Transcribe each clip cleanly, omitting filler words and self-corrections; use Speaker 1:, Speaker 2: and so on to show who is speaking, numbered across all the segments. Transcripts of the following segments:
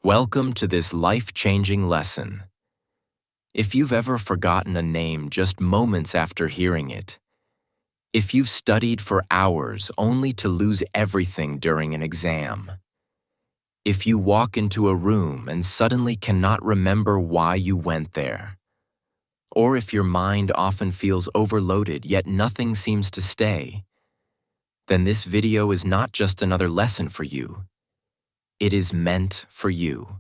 Speaker 1: Welcome to this life-changing lesson. If you've ever forgotten a name just moments after hearing it, if you've studied for hours only to lose everything during an exam, if you walk into a room and suddenly cannot remember why you went there, or if your mind often feels overloaded yet nothing seems to stay, then this video is not just another lesson for you. It is meant for you.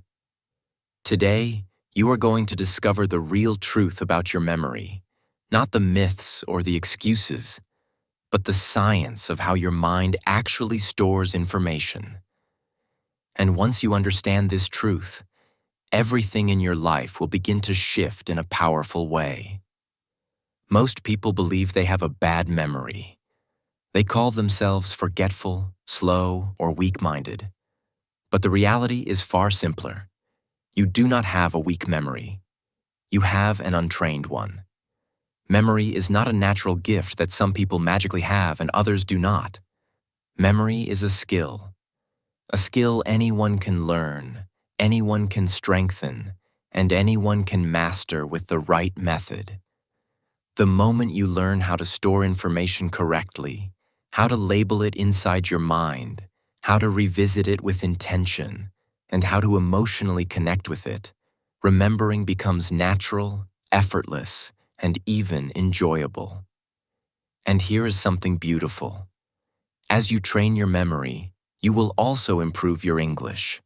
Speaker 1: Today, you are going to discover the real truth about your memory, not the myths or the excuses, but the science of how your mind actually stores information. And once you understand this truth, everything in your life will begin to shift in a powerful way. Most people believe they have a bad memory. They call themselves forgetful, slow, or weak-minded. But the reality is far simpler. You do not have a weak memory. You have an untrained one. Memory is not a natural gift that some people magically have and others do not. Memory is a skill anyone can learn, anyone can strengthen, and anyone can master with the right method. The moment you learn how to store information correctly, how to label it inside your mind, how to revisit it with intention, and how to emotionally connect with it, remembering becomes natural, effortless, and even enjoyable. And here is something beautiful. As you train your memory, you will also improve your English.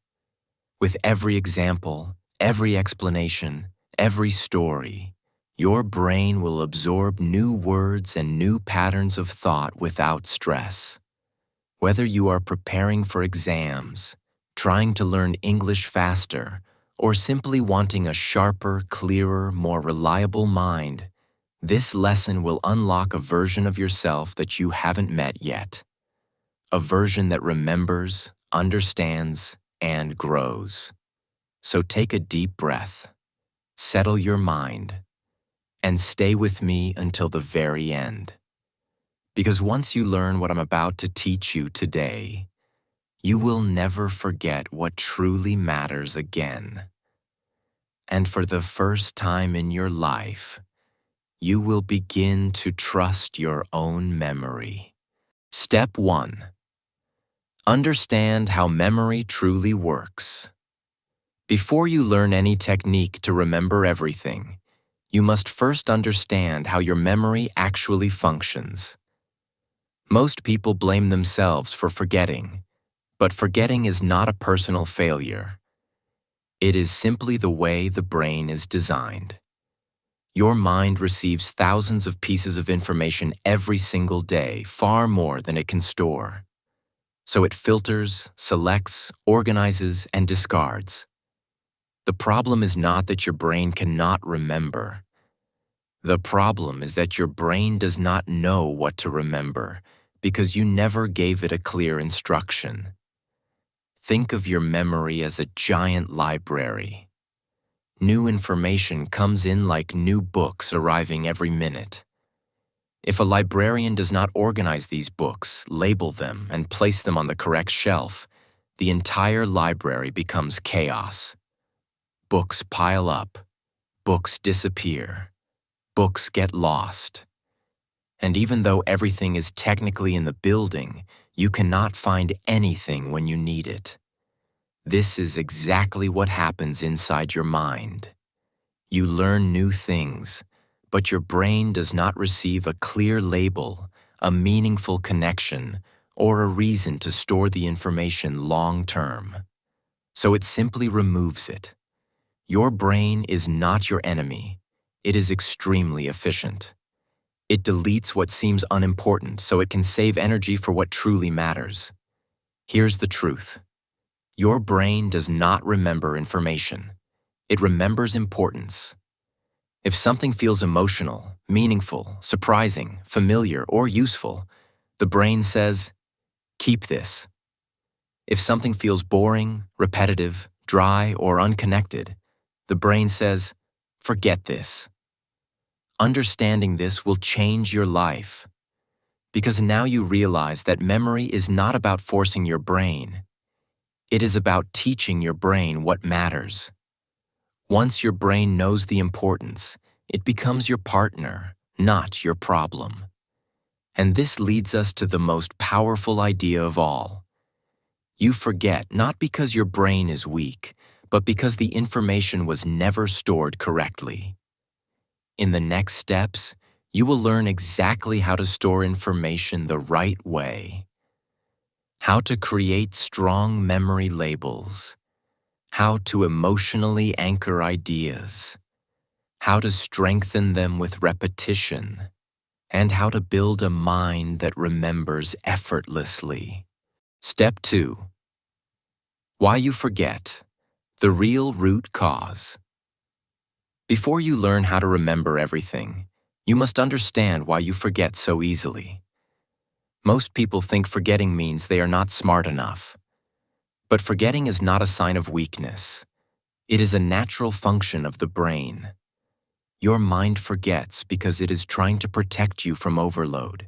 Speaker 1: With every example, every explanation, every story, your brain will absorb new words and new patterns of thought without stress. Whether you are preparing for exams, trying to learn English faster, or simply wanting a sharper, clearer, more reliable mind, this lesson will unlock a version of yourself that you haven't met yet. A version that remembers, understands, and grows. So take a deep breath, settle your mind, and stay with me until the very end. Because once you learn what I'm about to teach you today, you will never forget what truly matters again. And for the first time in your life, you will begin to trust your own memory. Step 1. Understand how memory truly works. Before you learn any technique to remember everything, you must first understand how your memory actually functions. Most people blame themselves for forgetting, but forgetting is not a personal failure. It is simply the way the brain is designed. Your mind receives thousands of pieces of information every single day, far more than it can store. So it filters, selects, organizes, and discards. The problem is not that your brain cannot remember. The problem is that your brain does not know what to remember because you never gave it a clear instruction. Think of your memory as a giant library. New information comes in like new books arriving every minute. If a librarian does not organize these books, label them, and place them on the correct shelf, the entire library becomes chaos. Books pile up, books disappear, books get lost. And even though everything is technically in the building, you cannot find anything when you need it. This is exactly what happens inside your mind. You learn new things, but your brain does not receive a clear label, a meaningful connection, or a reason to store the information long-term. So it simply removes it. Your brain is not your enemy. It is extremely efficient. It deletes what seems unimportant so it can save energy for what truly matters. Here's the truth. Your brain does not remember information. It remembers importance. If something feels emotional, meaningful, surprising, familiar, or useful, the brain says, "Keep this." If something feels boring, repetitive, dry, or unconnected, the brain says, "Forget this." Understanding this will change your life, because now you realize that memory is not about forcing your brain. It is about teaching your brain what matters. Once your brain knows the importance, it becomes your partner, not your problem. And this leads us to the most powerful idea of all. You forget not because your brain is weak, but because the information was never stored correctly. In the next steps, you will learn exactly how to store information the right way, how to create strong memory labels, how to emotionally anchor ideas, how to strengthen them with repetition, and how to build a mind that remembers effortlessly. Step 2. Why you forget. The real root cause. Before you learn how to remember everything, you must understand why you forget so easily. Most people think forgetting means they are not smart enough. But forgetting is not a sign of weakness. It is a natural function of the brain. Your mind forgets because it is trying to protect you from overload.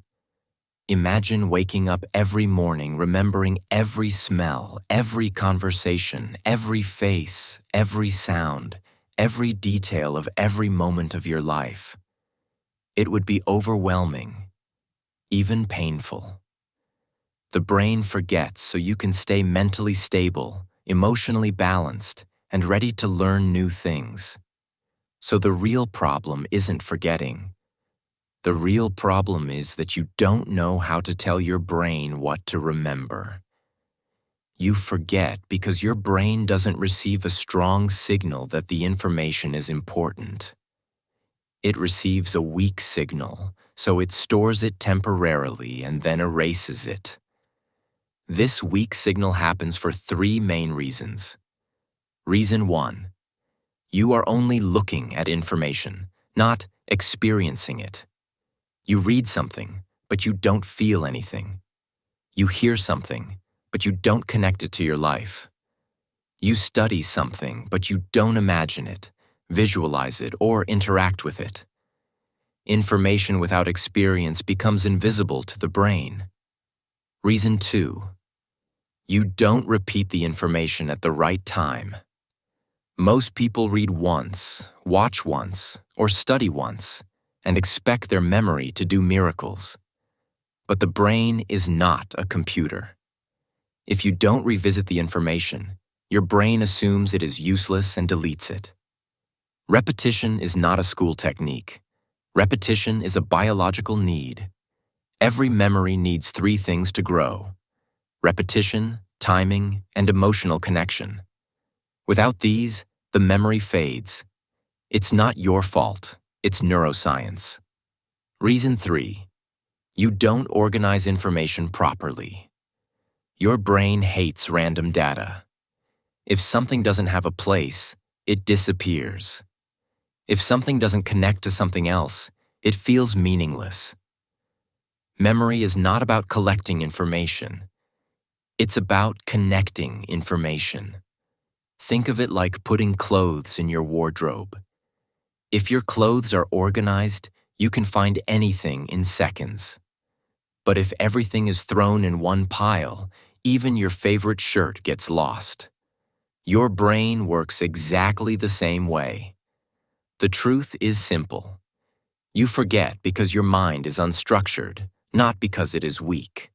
Speaker 1: Imagine waking up every morning remembering every smell, every conversation, every face, every sound, every detail of every moment of your life. It would be overwhelming, even painful. The brain forgets so you can stay mentally stable, emotionally balanced, and ready to learn new things. So the real problem isn't forgetting. The real problem is that you don't know how to tell your brain what to remember. You forget because your brain doesn't receive a strong signal that the information is important. It receives a weak signal, so it stores it temporarily and then erases it. This weak signal happens for 3 main reasons. Reason 1. You are only looking at information, not experiencing it. You read something, but you don't feel anything. You hear something, but you don't connect it to your life. You study something, but you don't imagine it, visualize it, or interact with it. Information without experience becomes invisible to the brain. Reason 2. You don't repeat the information at the right time. Most people read once, watch once, or study once, and expect their memory to do miracles. But the brain is not a computer. If you don't revisit the information, your brain assumes it is useless and deletes it. Repetition is not a school technique. Repetition is a biological need. Every memory needs 3 things to grow: repetition, timing, and emotional connection. Without these, the memory fades. It's not your fault, it's neuroscience. Reason 3. You don't organize information properly. Your brain hates random data. If something doesn't have a place, it disappears. If something doesn't connect to something else, it feels meaningless. Memory is not about collecting information. It's about connecting information. Think of it like putting clothes in your wardrobe. If your clothes are organized, you can find anything in seconds. But if everything is thrown in one pile, even your favorite shirt gets lost. Your brain works exactly the same way. The truth is simple. You forget because your mind is unstructured, not because it is weak.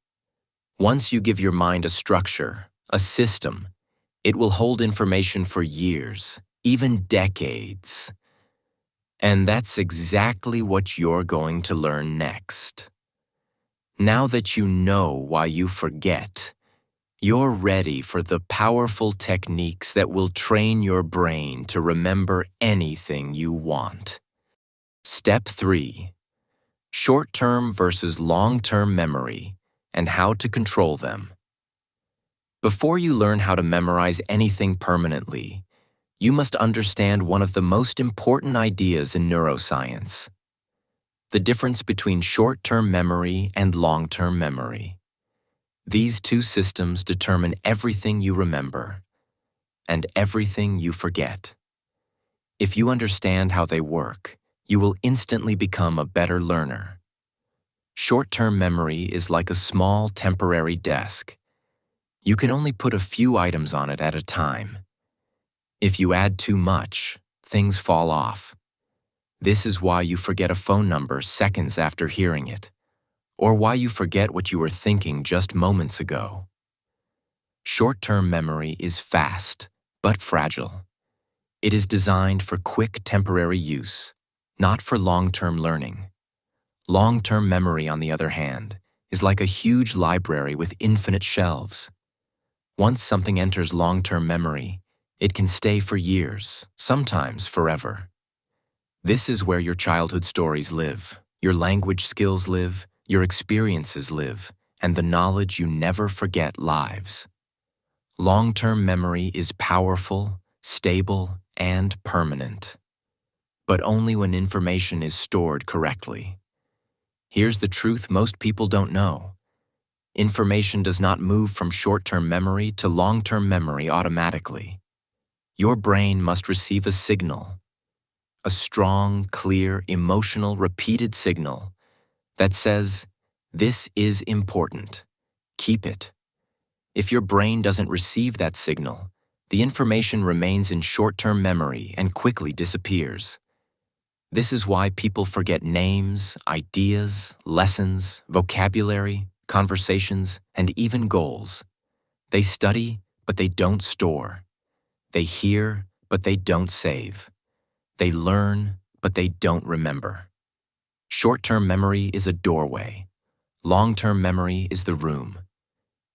Speaker 1: Once you give your mind a structure, a system, it will hold information for years, even decades. And that's exactly what you're going to learn next. Now that you know why you forget, you're ready for the powerful techniques that will train your brain to remember anything you want. Step 3. Short-term versus long-term memory and how to control them. Before you learn how to memorize anything permanently, you must understand one of the most important ideas in neuroscience: the difference between short-term memory and long-term memory. These 2 systems determine everything you remember and everything you forget. If you understand how they work, you will instantly become a better learner. Short-term memory is like a small temporary desk. You can only put a few items on it at a time. If you add too much, things fall off. This is why you forget a phone number seconds after hearing it, or why you forget what you were thinking just moments ago. Short-term memory is fast, but fragile. It is designed for quick temporary use, not for long-term learning. Long-term memory, on the other hand, is like a huge library with infinite shelves. Once something enters long-term memory, it can stay for years, sometimes forever. This is where your childhood stories live, your language skills live, your experiences live, and the knowledge you never forget lives. Long-term memory is powerful, stable, and permanent. But only when information is stored correctly. Here's the truth most people don't know. Information does not move from short-term memory to long-term memory automatically. Your brain must receive a signal, a strong, clear, emotional, repeated signal that says, "This is important. Keep it." If your brain doesn't receive that signal, the information remains in short-term memory and quickly disappears. This is why people forget names, ideas, lessons, vocabulary, conversations, and even goals. They study, but they don't store. They hear, but they don't save. They learn, but they don't remember. Short-term memory is a doorway. Long-term memory is the room.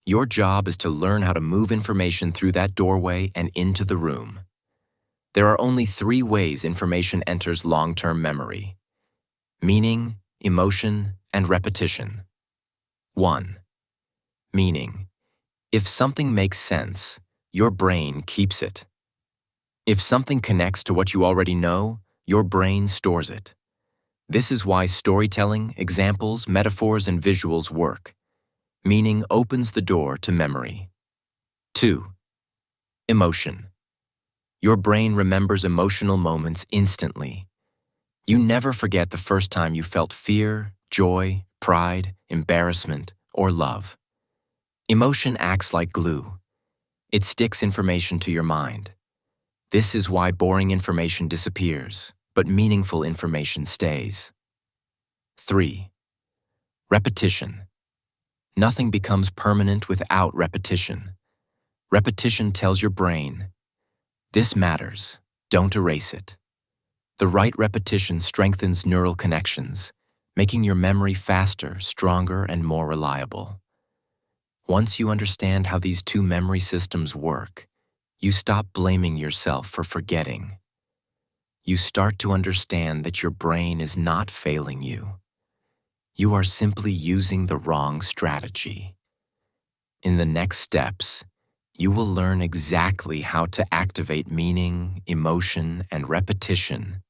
Speaker 1: Your job is to learn how to move information through that doorway and into the room. There are only 3 ways information enters long-term memory: meaning, emotion, and repetition. 1. Meaning. If something makes sense, your brain keeps it. If something connects to what you already know, your brain stores it. This is why storytelling, examples, metaphors, and visuals work. Meaning opens the door to memory. 2. Emotion. Your brain remembers emotional moments instantly. You never forget the first time you felt fear, joy, pride, embarrassment, or love. Emotion acts like glue. It sticks information to your mind. This is why boring information disappears, but meaningful information stays. 3. Repetition. Nothing becomes permanent without repetition. Repetition tells your brain, "This matters, don't erase it." The right repetition strengthens neural connections, making your memory faster, stronger, and more reliable. Once you understand how these 2 memory systems work, you stop blaming yourself for forgetting. You start to understand that your brain is not failing you. You are simply using the wrong strategy. In the next steps, you will learn exactly how to activate meaning, emotion, and repetition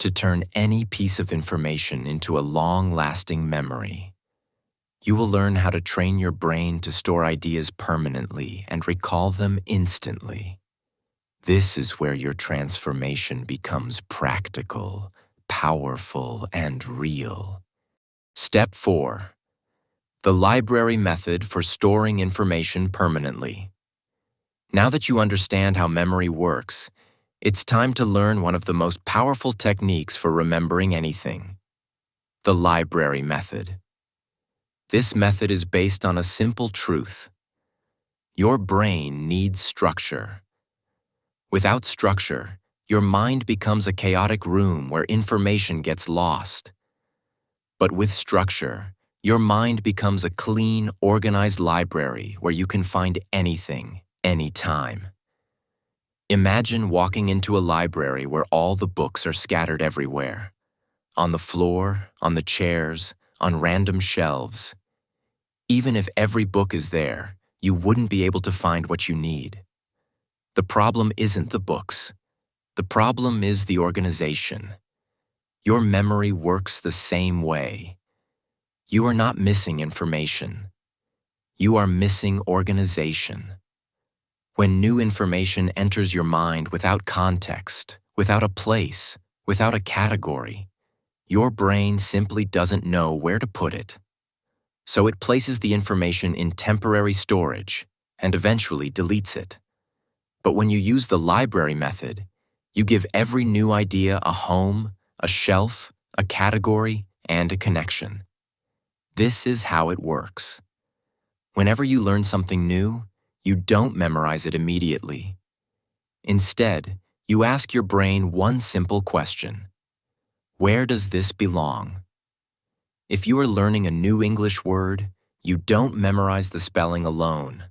Speaker 1: to turn any piece of information into a long-lasting memory. You will learn how to train your brain to store ideas permanently and recall them instantly. This is where your transformation becomes practical, powerful, and real. Step 4. The library method for storing information permanently. Now that you understand how memory works, it's time to learn one of the most powerful techniques for remembering anything: the library method. This method is based on a simple truth. Your brain needs structure. Without structure, your mind becomes a chaotic room where information gets lost. But with structure, your mind becomes a clean, organized library where you can find anything, anytime. Imagine walking into a library where all the books are scattered everywhere. On the floor, on the chairs, on random shelves. Even if every book is there, you wouldn't be able to find what you need. The problem isn't the books. The problem is the organization. Your memory works the same way. You are not missing information. You are missing organization. When new information enters your mind without context, without a place, without a category, your brain simply doesn't know where to put it. So it places the information in temporary storage, and eventually deletes it. But when you use the library method, you give every new idea a home, a shelf, a category, and a connection. This is how it works. Whenever you learn something new, you don't memorize it immediately. Instead, you ask your brain one simple question: where does this belong? If you are learning a new English word, you don't memorize the spelling alone.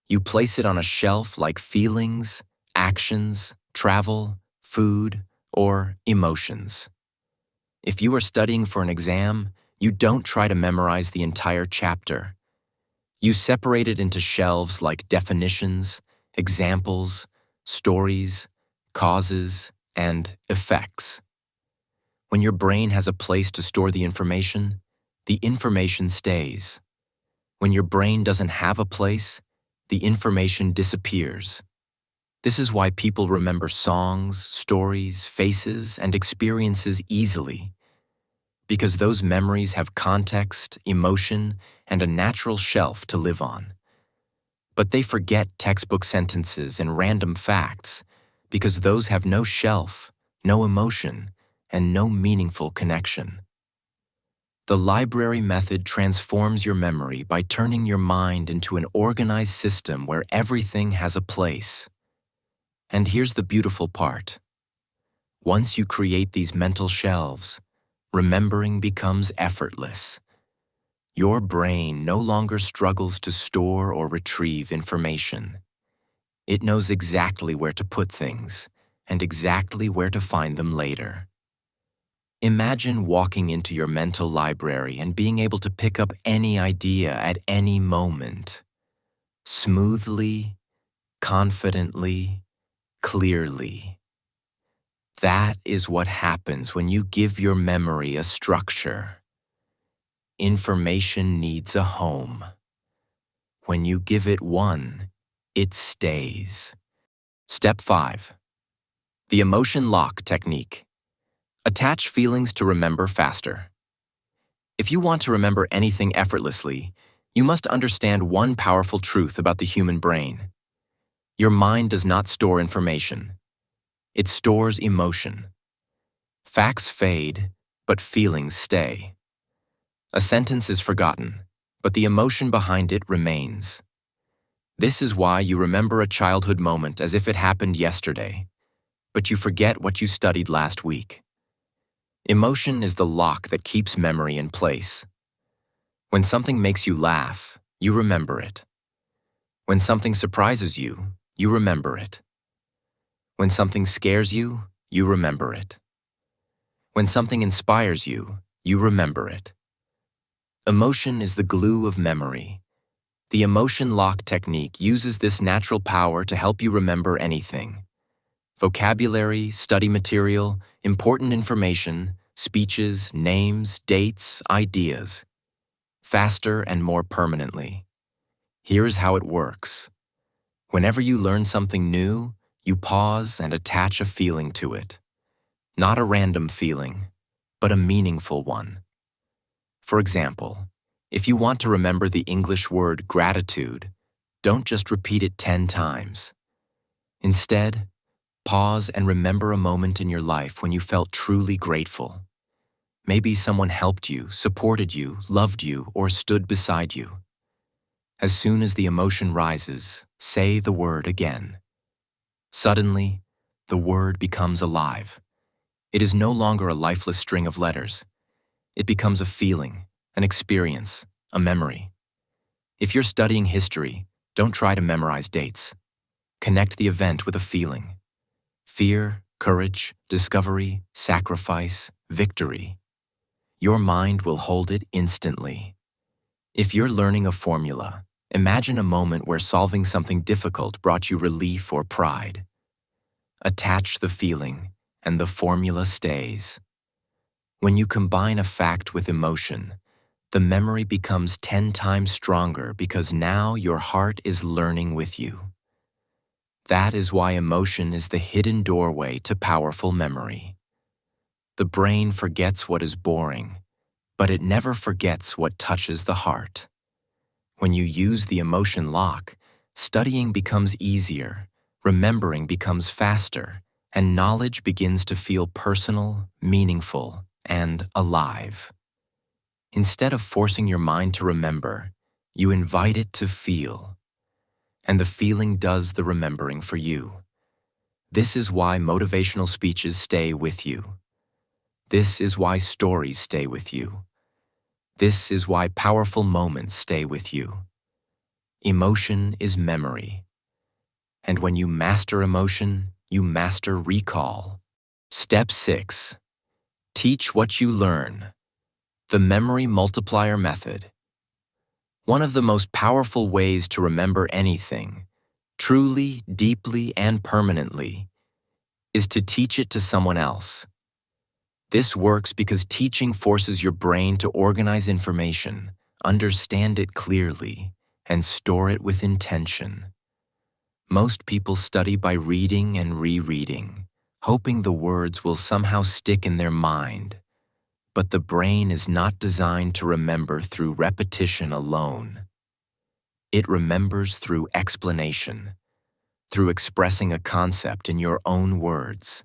Speaker 1: You place it on a shelf like feelings, actions, travel, food, or emotions. If you are studying for an exam, you don't try to memorize the entire chapter. You separate it into shelves like definitions, examples, stories, causes, and effects. When your brain has a place to store the information stays. When your brain doesn't have a place, the information disappears. This is why people remember songs, stories, faces, and experiences easily, because those memories have context, emotion, and a natural shelf to live on. But they forget textbook sentences and random facts because those have no shelf, no emotion, and no meaningful connection. The library method transforms your memory by turning your mind into an organized system where everything has a place. And here's the beautiful part. Once you create these mental shelves, remembering becomes effortless. Your brain no longer struggles to store or retrieve information. It knows exactly where to put things and exactly where to find them later. Imagine walking into your mental library and being able to pick up any idea at any moment. Smoothly, confidently, clearly. That is what happens when you give your memory a structure. Information needs a home. When you give it one, it stays. Step 5. The emotion lock technique. Attach feelings to remember faster. If you want to remember anything effortlessly, you must understand one powerful truth about the human brain. Your mind does not store information. It stores emotion. Facts fade, but feelings stay. A sentence is forgotten, but the emotion behind it remains. This is why you remember a childhood moment as if it happened yesterday, but you forget what you studied last week. Emotion is the lock that keeps memory in place. When something makes you laugh, you remember it. When something surprises you, you remember it. When something scares you, you remember it. When something inspires you, you remember it. Emotion is the glue of memory. The emotion lock technique uses this natural power to help you remember anything. Vocabulary, study material, important information, speeches, names, dates, ideas. Faster and more permanently. Here is how it works. Whenever you learn something new, you pause and attach a feeling to it. Not a random feeling, but a meaningful one. For example, if you want to remember the English word gratitude, don't just repeat it 10 times. Instead, pause and remember a moment in your life when you felt truly grateful. Maybe someone helped you, supported you, loved you, or stood beside you. As soon as the emotion rises, say the word again. Suddenly, the word becomes alive. It is no longer a lifeless string of letters. It becomes a feeling, an experience, a memory. If you're studying history, don't try to memorize dates. Connect the event with a feeling. Fear, courage, discovery, sacrifice, victory. Your mind will hold it instantly. If you're learning a formula, imagine a moment where solving something difficult brought you relief or pride. Attach the feeling, and the formula stays. When you combine a fact with emotion, the memory becomes 10 times stronger because now your heart is learning with you. That is why emotion is the hidden doorway to powerful memory. The brain forgets what is boring, but it never forgets what touches the heart. When you use the emotion lock, studying becomes easier, remembering becomes faster, and knowledge begins to feel personal, meaningful, and alive. Instead of forcing your mind to remember, you invite it to feel, and the feeling does the remembering for you. This is why motivational speeches stay with you. This is why stories stay with you. This is why powerful moments stay with you. Emotion is memory. And when you master emotion, you master recall. Step 6. Teach what you learn. The memory multiplier method. One of the most powerful ways to remember anything, truly, deeply, and permanently, is to teach it to someone else. This works because teaching forces your brain to organize information, understand it clearly, and store it with intention. Most people study by reading and rereading, hoping the words will somehow stick in their mind. But the brain is not designed to remember through repetition alone. It remembers through explanation, through expressing a concept in your own words.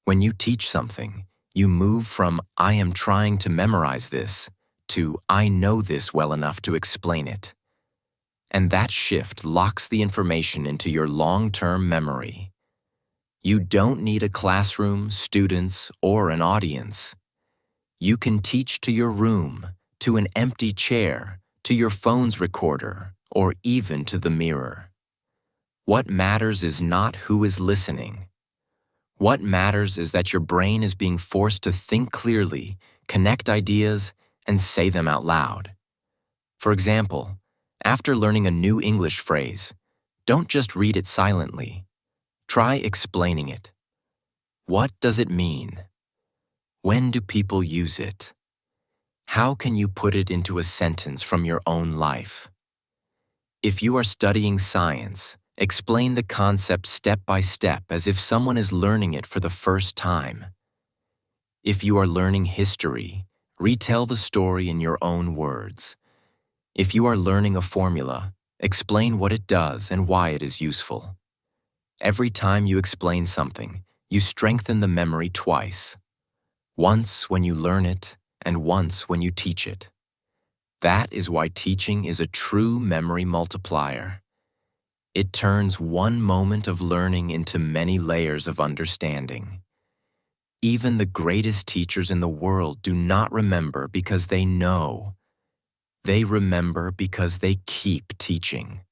Speaker 1: When you teach something, you move from "I am trying to memorize this" to "I know this well enough to explain it." And that shift locks the information into your long-term memory. You don't need a classroom, students, or an audience. You can teach to your room, to an empty chair, to your phone's recorder, or even to the mirror. What matters is not who is listening. What matters is that your brain is being forced to think clearly, connect ideas, and say them out loud. For example, after learning a new English phrase, don't just read it silently. Try explaining it. What does it mean? When do people use it? How can you put it into a sentence from your own life? If you are studying science, explain the concept step by step as if someone is learning it for the first time. If you are learning history, retell the story in your own words. If you are learning a formula, explain what it does and why it is useful. Every time you explain something, you strengthen the memory twice. Once when you learn it, and once when you teach it. That is why teaching is a true memory multiplier. It turns one moment of learning into many layers of understanding. Even the greatest teachers in the world do not remember because they know. They remember because they keep teaching.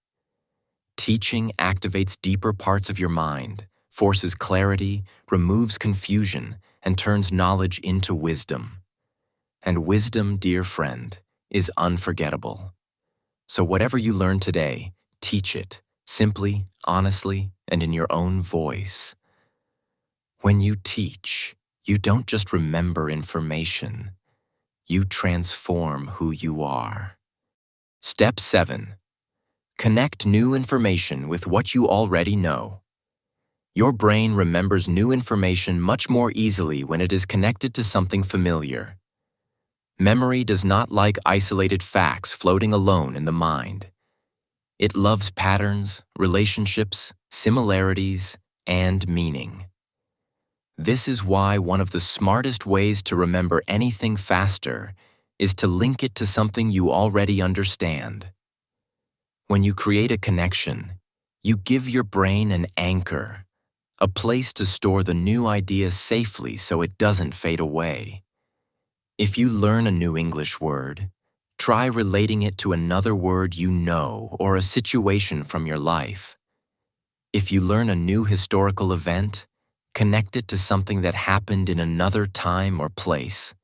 Speaker 1: Teaching activates deeper parts of your mind, forces clarity, removes confusion, and turns knowledge into wisdom. And wisdom, dear friend, is unforgettable. So whatever you learn today, teach it, simply, honestly, and in your own voice. When you teach, you don't just remember information, you transform who you are. Step 7. Connect new information with what you already know. Your brain remembers new information much more easily when it is connected to something familiar. Memory does not like isolated facts floating alone in the mind. It loves patterns, relationships, similarities, and meaning. This is why one of the smartest ways to remember anything faster is to link it to something you already understand. When you create a connection, you give your brain an anchor, a place to store the new idea safely so it doesn't fade away. If you learn a new English word, try relating it to another word you know or a situation from your life. If you learn a new historical event, connect it to something that happened in another time or place.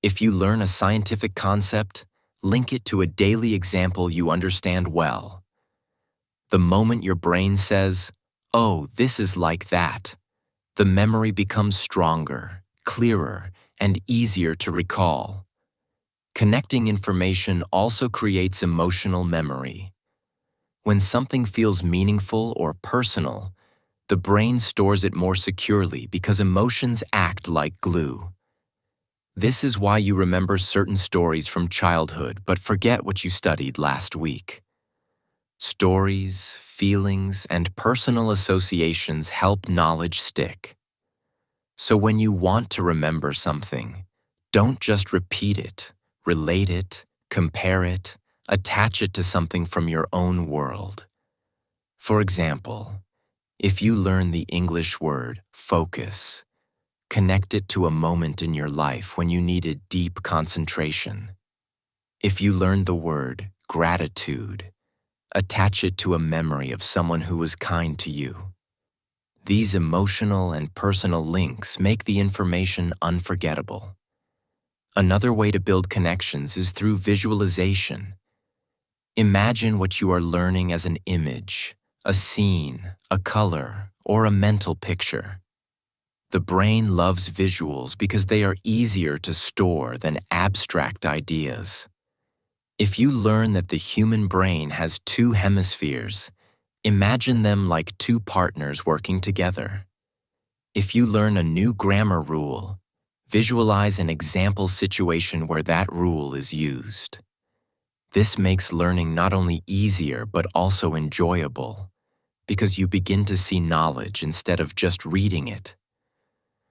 Speaker 1: If you learn a scientific concept, link it to a daily example you understand well. The moment your brain says, "Oh, this is like that," the memory becomes stronger, clearer, and easier to recall. Connecting information also creates emotional memory. When something feels meaningful or personal, the brain stores it more securely because emotions act like glue. This is why you remember certain stories from childhood but forget what you studied last week. Stories, feelings, and personal associations help knowledge stick. So when you want to remember something, don't just repeat it, relate it, compare it, attach it to something from your own world. For example, if you learn the English word focus, connect it to a moment in your life when you needed deep concentration. If you learned the word gratitude, attach it to a memory of someone who was kind to you. These emotional and personal links make the information unforgettable. Another way to build connections is through visualization. Imagine what you are learning as an image, a scene, a color, or a mental picture. The brain loves visuals because they are easier to store than abstract ideas. If you learn that the human brain has two hemispheres, imagine them like two partners working together. If you learn a new grammar rule, visualize an example situation where that rule is used. This makes learning not only easier but also enjoyable, because you begin to see knowledge instead of just reading it.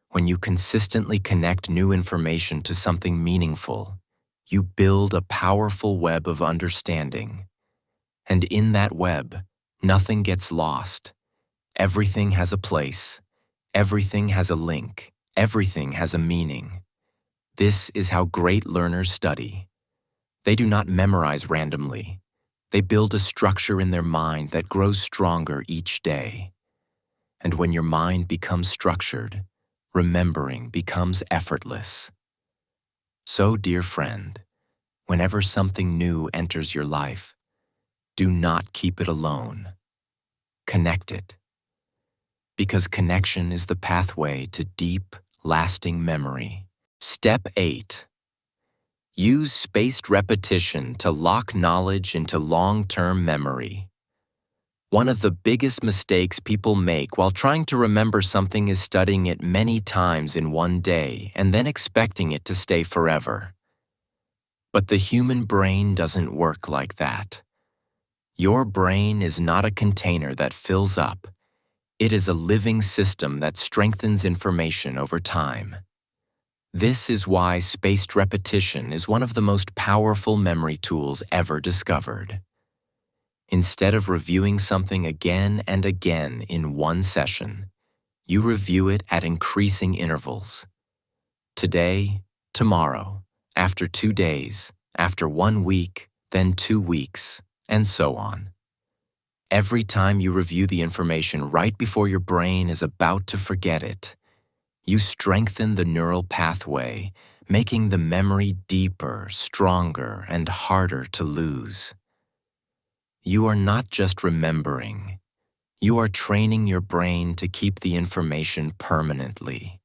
Speaker 1: When you consistently connect new information to something meaningful, you build a powerful web of understanding. And in that web, nothing gets lost. Everything has a place. Everything has a link. Everything has a meaning. This is how great learners study. They do not memorize randomly. They build a structure in their mind that grows stronger each day. And when your mind becomes structured, remembering becomes effortless. So, dear friend, whenever something new enters your life, do not keep it alone. Connect it. Because connection is the pathway to deep, lasting memory. Step 8. Use spaced repetition to lock knowledge into long-term memory. One of the biggest mistakes people make while trying to remember something is studying it many times in one day and then expecting it to stay forever. But the human brain doesn't work like that. Your brain is not a container that fills up. It is a living system that strengthens information over time. This is why spaced repetition is one of the most powerful memory tools ever discovered. Instead of reviewing something again and again in one session, you review it at increasing intervals. Today, tomorrow, after 2 days, after 1 week, then 2 weeks, and so on. Every time you review the information right before your brain is about to forget it, you strengthen the neural pathway, making the memory deeper, stronger, and harder to lose. You are not just remembering. You are training your brain to keep the information permanently.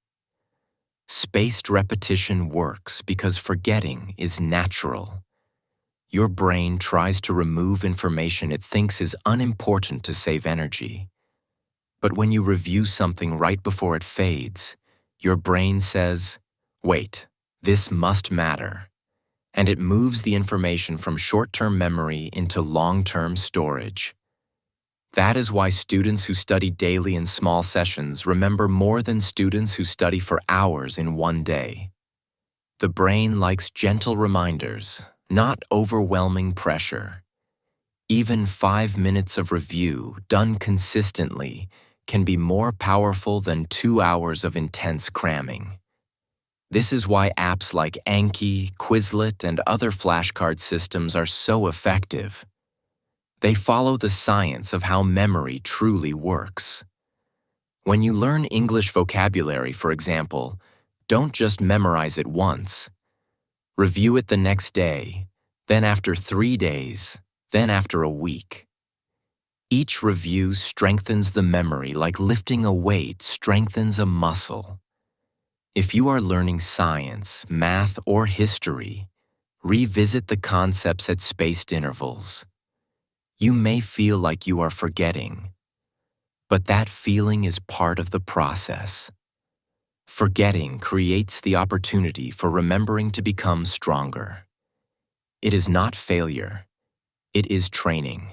Speaker 1: Spaced repetition works because forgetting is natural. Your brain tries to remove information it thinks is unimportant to save energy. But when you review something right before it fades, your brain says, "Wait, this must matter." And it moves the information from short-term memory into long-term storage. That is why students who study daily in small sessions remember more than students who study for hours in one day. The brain likes gentle reminders, not overwhelming pressure. Even 5 minutes of review, done consistently, can be more powerful than 2 hours of intense cramming. This is why apps like Anki, Quizlet, and other flashcard systems are so effective. They follow the science of how memory truly works. When you learn English vocabulary, for example, don't just memorize it once. Review it the next day, then after 3 days, then after a week. Each review strengthens the memory like lifting a weight strengthens a muscle. If you are learning science, math, or history, revisit the concepts at spaced intervals. You may feel like you are forgetting, but that feeling is part of the process. Forgetting creates the opportunity for remembering to become stronger. It is not failure. It is training.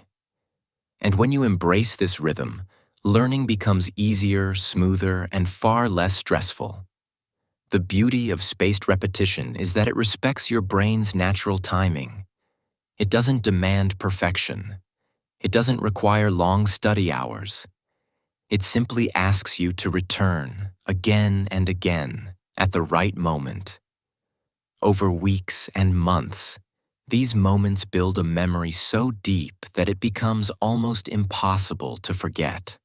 Speaker 1: And when you embrace this rhythm, learning becomes easier, smoother, and far less stressful. The beauty of spaced repetition is that it respects your brain's natural timing. It doesn't demand perfection. It doesn't require long study hours. It simply asks you to return again and again at the right moment. Over weeks and months, these moments build a memory so deep that it becomes almost impossible to forget.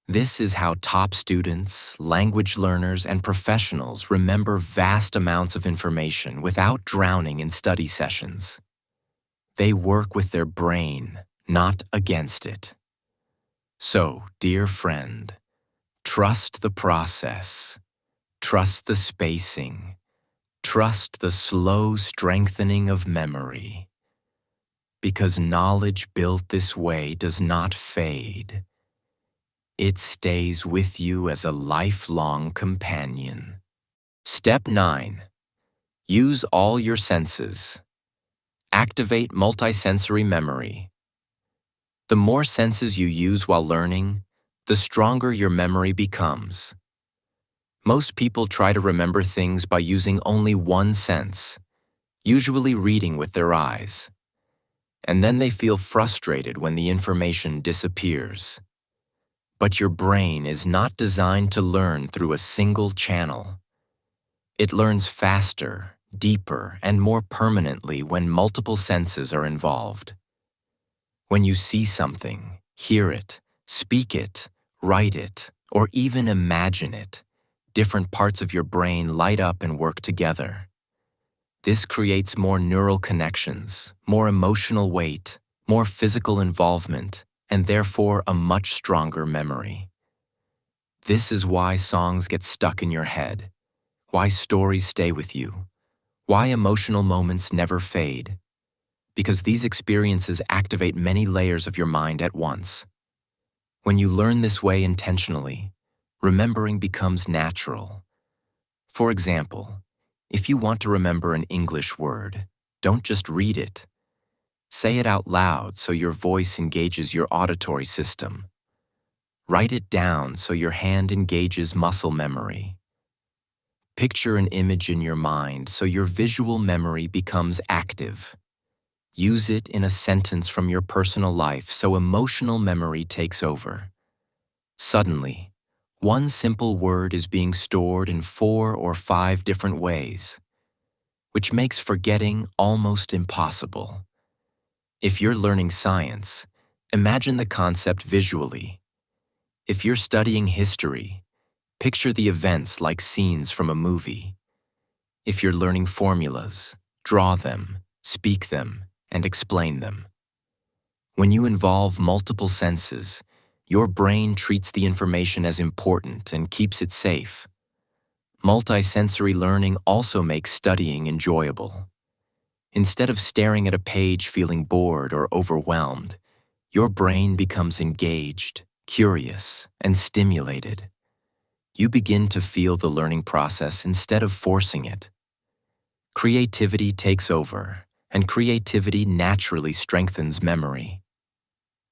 Speaker 1: This is how top students, language learners, and professionals remember vast amounts of information without drowning in study sessions. They work with their brain, not against it. So, dear friend, trust the process, trust the spacing, trust the slow strengthening of memory. Because knowledge built this way does not fade. It stays with you as a lifelong companion. Step 9. Use all your senses. Activate multisensory memory. The more senses you use while learning, the stronger your memory becomes. Most people try to remember things by using only one sense, usually reading with their eyes. And then they feel frustrated when the information disappears. But your brain is not designed to learn through a single channel. It learns faster, deeper, and more permanently when multiple senses are involved. When you see something, hear it, speak it, write it, or even imagine it, different parts of your brain light up and work together. This creates more neural connections, more emotional weight, more physical involvement, and therefore a much stronger memory. This is why songs get stuck in your head, why stories stay with you, why emotional moments never fade. Because these experiences activate many layers of your mind at once. When you learn this way intentionally, remembering becomes natural. For example, if you want to remember an English word, don't just read it. Say it out loud so your voice engages your auditory system. Write it down so your hand engages muscle memory. Picture an image in your mind so your visual memory becomes active. Use it in a sentence from your personal life so emotional memory takes over. Suddenly, one simple word is being stored in 4 or 5 different ways, which makes forgetting almost impossible. If you're learning science, imagine the concept visually. If you're studying history, picture the events like scenes from a movie. If you're learning formulas, draw them, speak them, and explain them. When you involve multiple senses, your brain treats the information as important and keeps it safe. Multisensory learning also makes studying enjoyable. Instead of staring at a page feeling bored or overwhelmed, your brain becomes engaged, curious, and stimulated. You begin to feel the learning process instead of forcing it. Creativity takes over, and creativity naturally strengthens memory.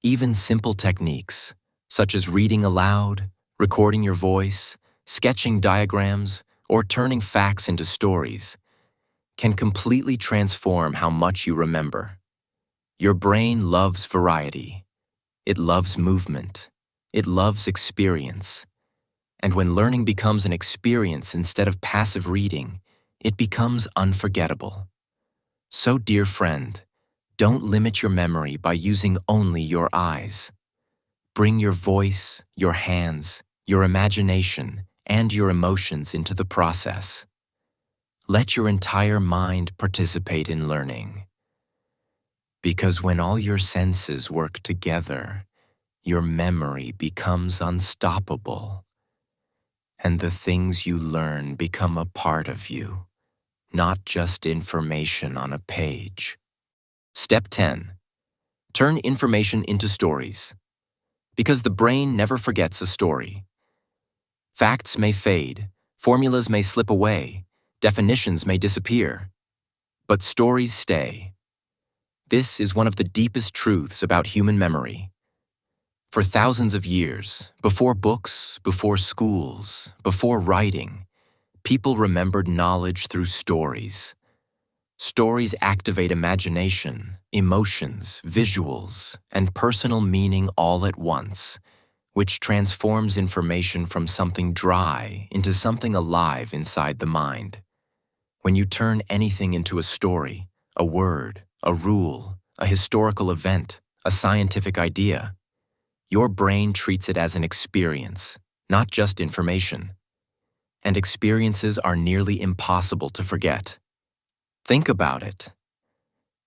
Speaker 1: Even simple techniques, such as reading aloud, recording your voice, sketching diagrams, or turning facts into stories, can completely transform how much you remember. Your brain loves variety. It loves movement. It loves experience. And when learning becomes an experience instead of passive reading, it becomes unforgettable. So, dear friend, don't limit your memory by using only your eyes. Bring your voice, your hands, your imagination, and your emotions into the process. Let your entire mind participate in learning. Because when all your senses work together, your memory becomes unstoppable. And the things you learn become a part of you, not just information on a page. Step 10. Turn information into stories. Because the brain never forgets a story. Facts may fade, formulas may slip away, definitions may disappear, but stories stay. This is one of the deepest truths about human memory. For thousands of years, before books, before schools, before writing, people remembered knowledge through stories. Stories activate imagination, emotions, visuals, and personal meaning all at once, which transforms information from something dry into something alive inside the mind. When you turn anything into a story, a word, a rule, a historical event, a scientific idea, your brain treats it as an experience, not just information. And experiences are nearly impossible to forget. Think about it.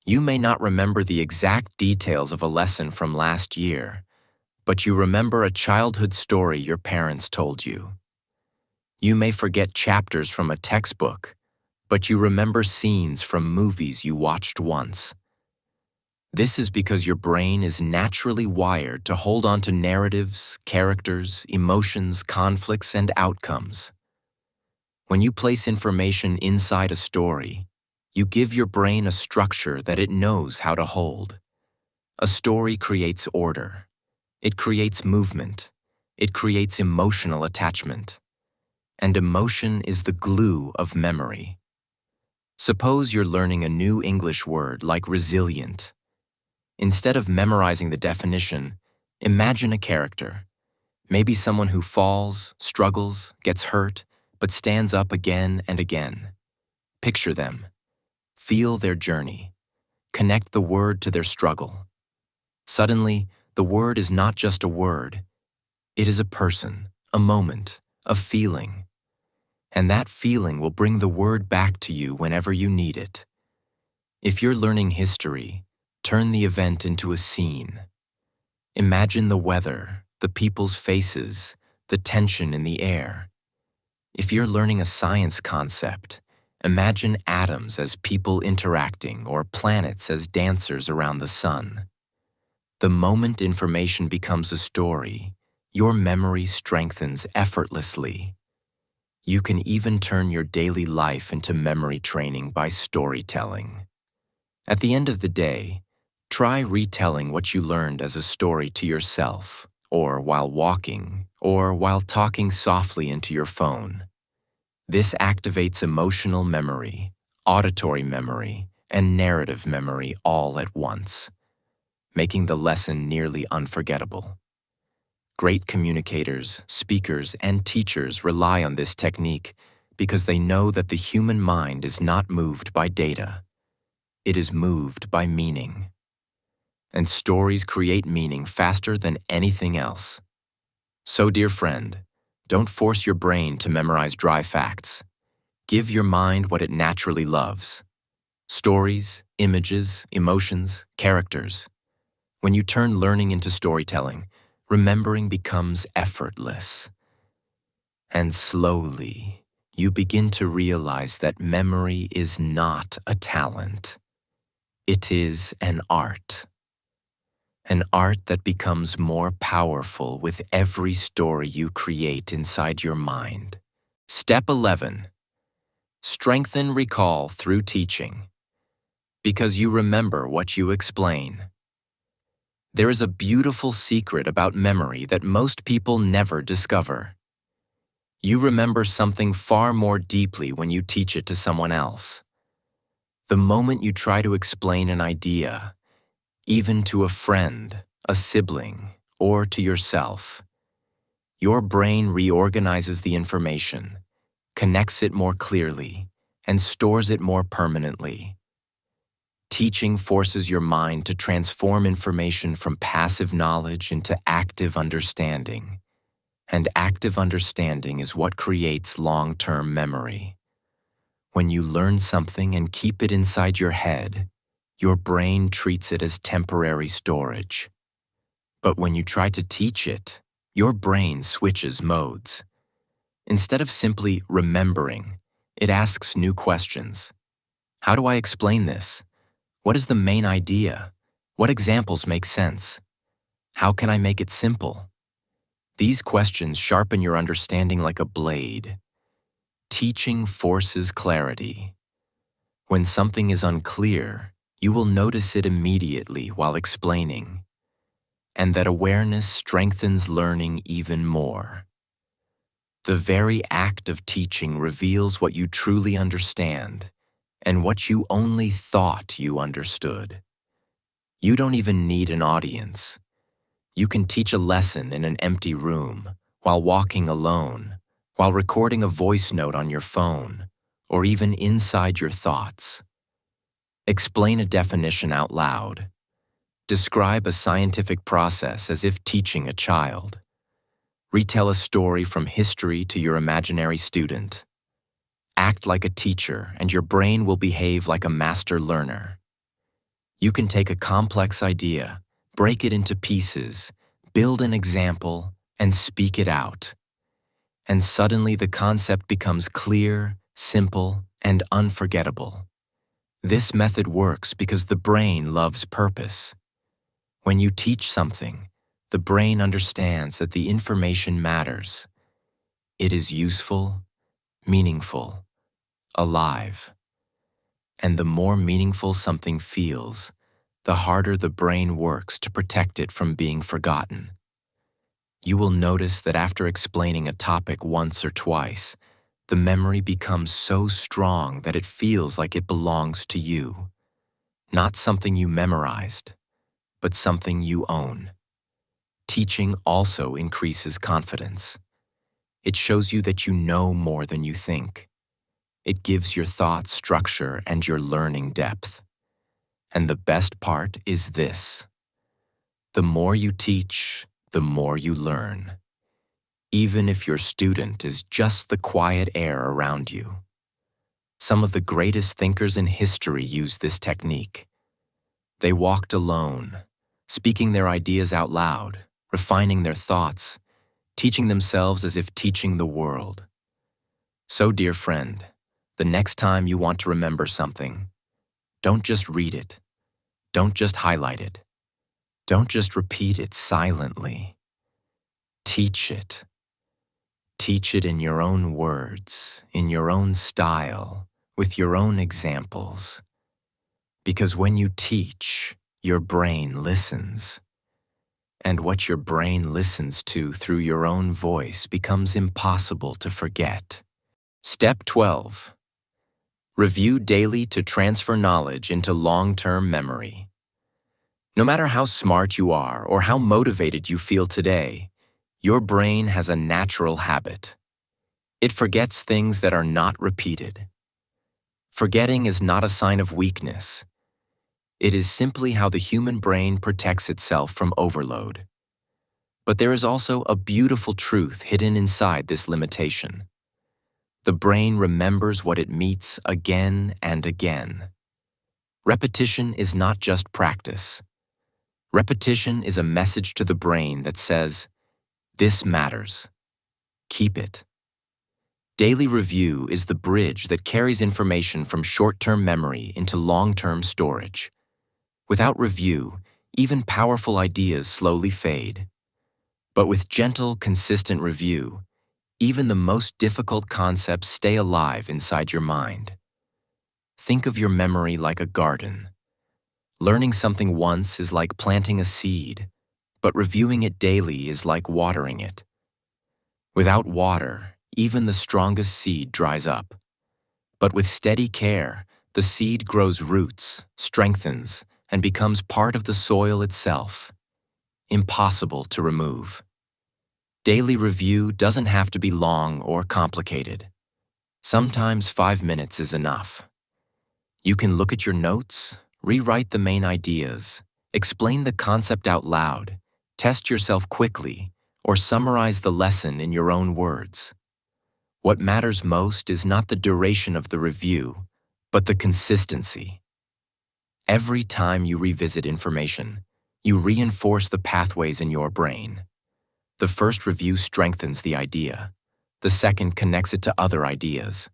Speaker 1: You may not remember the exact details of a lesson from last year, but you remember a childhood story your parents told you. You may forget chapters from a textbook, but you remember scenes from movies you watched once. This is because your brain is naturally wired to hold on to narratives, characters, emotions, conflicts, and outcomes. When you place information inside a story, you give your brain a structure that it knows how to hold. A story creates order. It creates movement. It creates emotional attachment. And emotion is the glue of memory. Suppose you're learning a new English word like resilient. Instead of memorizing the definition, imagine a character. Maybe someone who falls, struggles, gets hurt, but stands up again and again. Picture them. Feel their journey. Connect the word to their struggle. Suddenly, the word is not just a word. It is a person, a moment, a feeling. And that feeling will bring the word back to you whenever you need it. If you're learning history, turn the event into a scene. Imagine the weather, the people's faces, the tension in the air. If you're learning a science concept, imagine atoms as people interacting or planets as dancers around the sun. The moment information becomes a story, your memory strengthens effortlessly. You can even turn your daily life into memory training by storytelling. At the end of the day, try retelling what you learned as a story to yourself, or while walking, or while talking softly into your phone. This activates emotional memory, auditory memory, and narrative memory all at once, making the lesson nearly unforgettable. Great communicators, speakers, and teachers rely on this technique because they know that the human mind is not moved by data. It is moved by meaning. And stories create meaning faster than anything else. So, dear friend, don't force your brain to memorize dry facts. Give your mind what it naturally loves. Stories, images, emotions, characters. When you turn learning into storytelling, remembering becomes effortless. And slowly, you begin to realize that memory is not a talent. It is an art. An art that becomes more powerful with every story you create inside your mind. Step 11. Strengthen recall through teaching. Because you remember what you explain. There is a beautiful secret about memory that most people never discover. You remember something far more deeply when you teach it to someone else. The moment you try to explain an idea, even to a friend, a sibling, or to yourself, your brain reorganizes the information, connects it more clearly, and stores it more permanently. Teaching forces your mind to transform information from passive knowledge into active understanding. And active understanding is what creates long-term memory. When you learn something and keep it inside your head, your brain treats it as temporary storage. But when you try to teach it, your brain switches modes. Instead of simply remembering, it asks new questions. How do I explain this? What is the main idea? What examples make sense? How can I make it simple? These questions sharpen your understanding like a blade. Teaching forces clarity. When something is unclear, you will notice it immediately while explaining. and that awareness strengthens learning even more. The very act of teaching reveals what you truly understand and what you only thought you understood. You don't even need an audience. You can teach a lesson in an empty room, while walking alone, while recording a voice note on your phone, or even inside your thoughts. Explain a definition out loud. Describe a scientific process as if teaching a child. Retell a story from history to your imaginary student. Act like a teacher, and your brain will behave like a master learner. You can take a complex idea, break it into pieces, build an example, and speak it out. And suddenly the concept becomes clear, simple, and unforgettable. This method works because the brain loves purpose. When you teach something, the brain understands that the information matters. It is useful, meaningful, alive. And the more meaningful something feels, the harder the brain works to protect it from being forgotten. You will notice that after explaining a topic once or twice, the memory becomes so strong that it feels like it belongs to you. Not something you memorized, but something you own. Teaching also increases confidence. It shows you that you know more than you think. It gives your thoughts structure and your learning depth. And the best part is this: the more you teach, the more you learn, even if your student is just the quiet air around you. Some of the greatest thinkers in history used this technique. They walked alone, speaking their ideas out loud, refining their thoughts, teaching themselves as if teaching the world. So, dear friend, the next time you want to remember something, don't just read it. Don't just highlight it. Don't just repeat it silently. Teach it. Teach it in your own words, in your own style, with your own examples. Because when you teach, your brain listens. And what your brain listens to through your own voice becomes impossible to forget. Step 12. Review daily to transfer knowledge into long-term memory. No matter how smart you are or how motivated you feel today, your brain has a natural habit. It forgets things that are not repeated. Forgetting is not a sign of weakness. It is simply how the human brain protects itself from overload. But there is also a beautiful truth hidden inside this limitation. The brain remembers what it meets again and again. Repetition is not just practice. Repetition is a message to the brain that says, "This matters. Keep it." Daily review is the bridge that carries information from short-term memory into long-term storage. Without review, even powerful ideas slowly fade. But with gentle, consistent review, even the most difficult concepts stay alive inside your mind. Think of your memory like a garden. Learning something once is like planting a seed, but reviewing it daily is like watering it. Without water, even the strongest seed dries up. But with steady care, the seed grows roots, strengthens, and becomes part of the soil itself. Impossible to remove. Daily review doesn't have to be long or complicated. Sometimes 5 minutes is enough. You can look at your notes, rewrite the main ideas, explain the concept out loud, test yourself quickly, or summarize the lesson in your own words. What matters most is not the duration of the review, but the consistency. Every time you revisit information, you reinforce the pathways in your brain. The first review strengthens the idea. The second connects it to other ideas.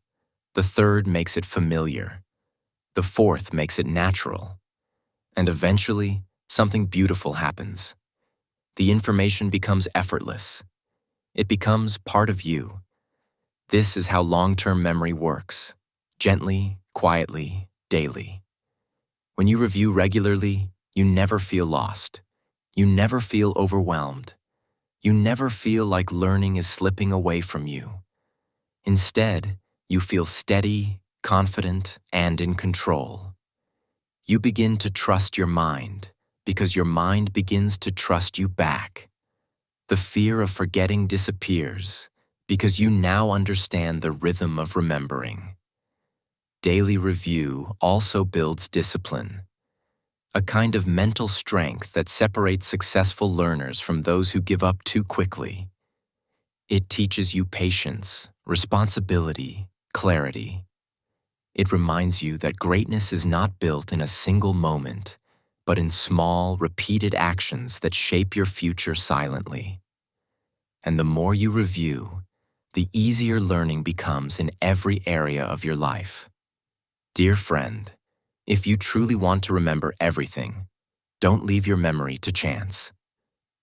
Speaker 1: The third makes it familiar. The fourth makes it natural. And eventually, something beautiful happens. The information becomes effortless. It becomes part of you. This is how long-term memory works. Gently, quietly, daily. When you review regularly, you never feel lost. You never feel overwhelmed. You never feel like learning is slipping away from you. Instead, you feel steady, confident, and in control. You begin to trust your mind because your mind begins to trust you back. The fear of forgetting disappears because you now understand the rhythm of remembering. Daily review also builds discipline, a kind of mental strength that separates successful learners from those who give up too quickly. It teaches you patience, responsibility, clarity. It reminds you that greatness is not built in a single moment, but in small, repeated actions that shape your future silently. And the more you review, the easier learning becomes in every area of your life. Dear friend, if you truly want to remember everything, don't leave your memory to chance.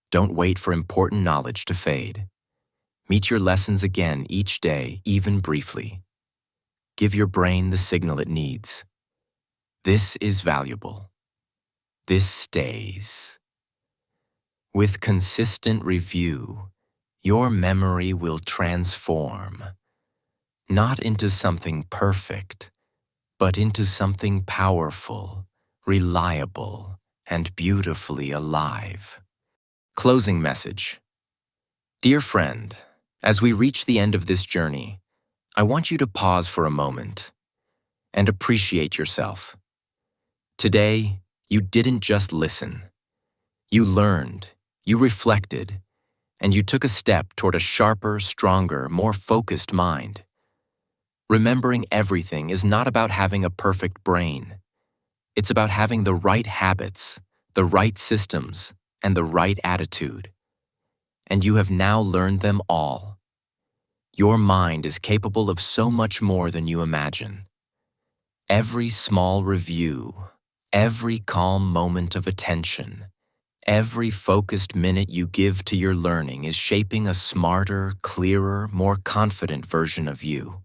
Speaker 1: Don't wait for important knowledge to fade. Meet your lessons again each day, even briefly. Give your brain the signal it needs. This is valuable. This stays. With consistent review, your memory will transform, not into something perfect, but into something powerful, reliable, and beautifully alive. Closing message. Dear friend, as we reach the end of this journey, I want you to pause for a moment and appreciate yourself. Today, you didn't just listen. You learned, you reflected, and you took a step toward a sharper, stronger, more focused mind. Remembering everything is not about having a perfect brain. It's about having the right habits, the right systems, and the right attitude. And you have now learned them all. Your mind is capable of so much more than you imagine. Every small review, every calm moment of attention, every focused minute you give to your learning is shaping a smarter, clearer, more confident version of you.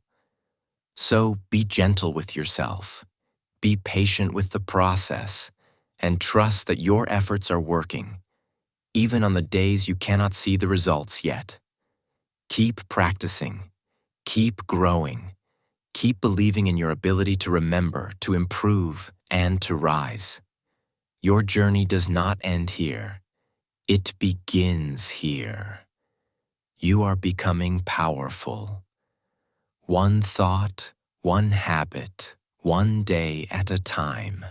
Speaker 1: So be gentle with yourself. Be patient with the process, and trust that your efforts are working, even on the days you cannot see the results yet. Keep practicing, keep growing, keep believing in your ability to remember, to improve, and to rise. Your journey does not end here. It begins here. You are becoming powerful. One thought, one habit, one day at a time.